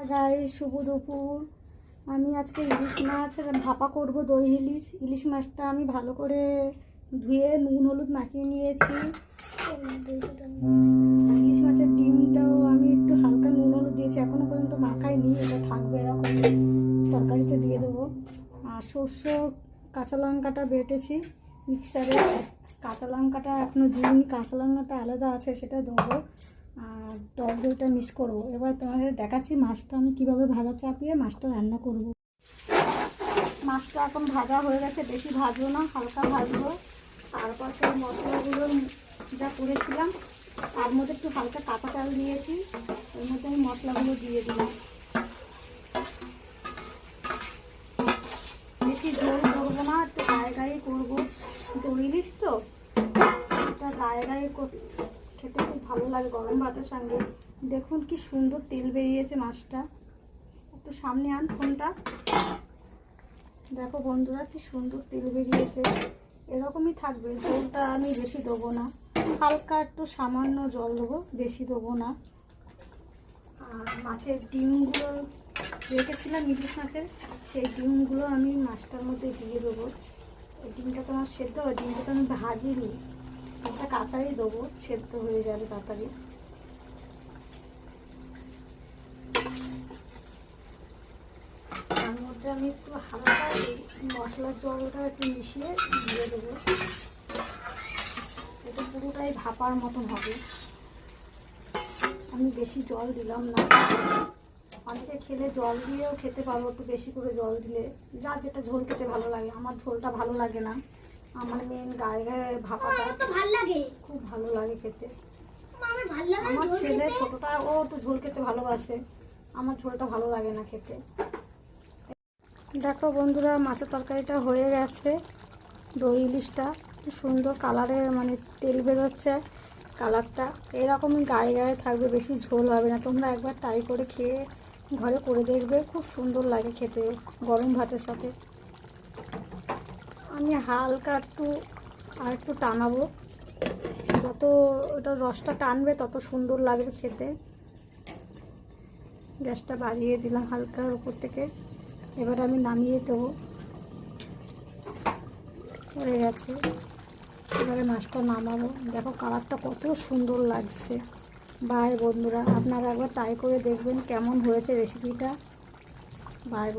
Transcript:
Guys, শুভ দুপুর। আমি আজকে ইলিশ মাছ ভাপা করব। দই ইলিশ মাছটা আমি ভালো করে ধুয়ে নুন হলুদ মাখিয়ে নিয়েছি। ইলিশ মাছের ডিমটাও আমি একটু হালকা নুন হলুদ দিয়েছি, এখনো পর্যন্ত মাখাইনি। এটা থাকবে এরকম, তরকারিতে দিয়ে দেবো। আর সর্ষে কাঁচা লঙ্কাটা বেটেছি মিক্সারে। কাঁচা লঙ্কাটা এখনো দিইনি, কাঁচা লঙ্কাটা আলাদা আছে, সেটা দেবো। আর টক দইটা মিক্স করবো। এবার তোমাদের দেখাচ্ছি মাছটা আমি কিভাবে ভাজা চাপিয়ে মাছটা রান্না করব। মাছটা এখন ভাজা হয়ে গেছে, বেশি ভাজবো না, হালকা ভাজবো। তারপর সেই মশলাগুলো যা করেছিলাম তার মধ্যে একটু হালকা কাঁচা তেল দিয়েছি, ওর মধ্যে আমি মশলাগুলো দিয়ে দিলাম। বেশি ঝোল করবো না, একটু গায়ে গায়ে করবো। দই ইলিশ তো, এটা গায়ে গায়ে খেতে খুব ভালো লাগে গরম ভাতের সঙ্গে। দেখুন কি সুন্দর তেল বেরিয়েছে মাছটা। একটু সামনে আন ফোনটা, দেখো বন্ধুরা কি সুন্দর তেল বেরিয়েছে। এরকমই থাকবে, জলটা আমি বেশি দেবো না, হালকা একটু সামান্য জল দেবো, বেশি দেবো না। আর মাছের ডিমগুলো রেখেছিলাম ইলিশ মাছের, সেই ডিমগুলো আমি মাছটার মধ্যে দিয়ে দেবো। ওই ডিমটা তো আমার সেদ্ধ, ওই ডিমটা তো আমি ভাজিনি, একটা কাঁচাই দেবো, সেদ্ধ হয়ে যাবে তাড়াতাড়ি। তার মধ্যে আমি একটু হালকা মশলার জলটা একটু মিশিয়ে দিয়ে দেবো। এটা পুরোটাই ভাপার মতন হবে, আমি বেশি জল দিলাম না। অনেকে খেলে জল দিয়েও খেতে পারবো, একটু বেশি করে জল দিলে, যার যেটা ঝোল খেতে ভালো লাগে। আমার ঝোলটা ভালো লাগে না, আমার মেন গায়ে গায়ে ভাপাটা ভালো লাগে, খুব ভালো লাগে খেতে। আমার ছেলে ছোটটা ও একটু ঝোল খেতে ভালোবাসে, আমার ঝোলটা ভালো লাগে না খেতে। দেখো বন্ধুরা, মাছের তরকারিটা হয়ে গেছে। দই ইলিশটা কি সুন্দর কালারে, মানে তেল বেরোচ্ছে, কালারটা এরকমই গায়ে গায়ে থাকবে, বেশি ঝোল হবে না। তোমরা একবার ট্রাই করে খেয়ে ঘরে করে দেখবে, খুব সুন্দর লাগে খেতে গরম ভাতের সাথে। আমি হালকা আর একটু টানাবো, যত ওটা রসটা টানবে তত সুন্দর লাগবে খেতে। গ্যাসটা বাড়িয়ে দিলাম হালকার উপর থেকে, এবার আমি নামিয়ে দেবো। হয়ে গেছে, এবারে মাছটা নামাবো। দেখো কালারটা কত সুন্দর লাগছে। বাই বন্ধুরা, আপনারা একবার ট্রাই করে দেখবেন কেমন হয়েছে রেসিপিটা। বাই বন্ধুরা।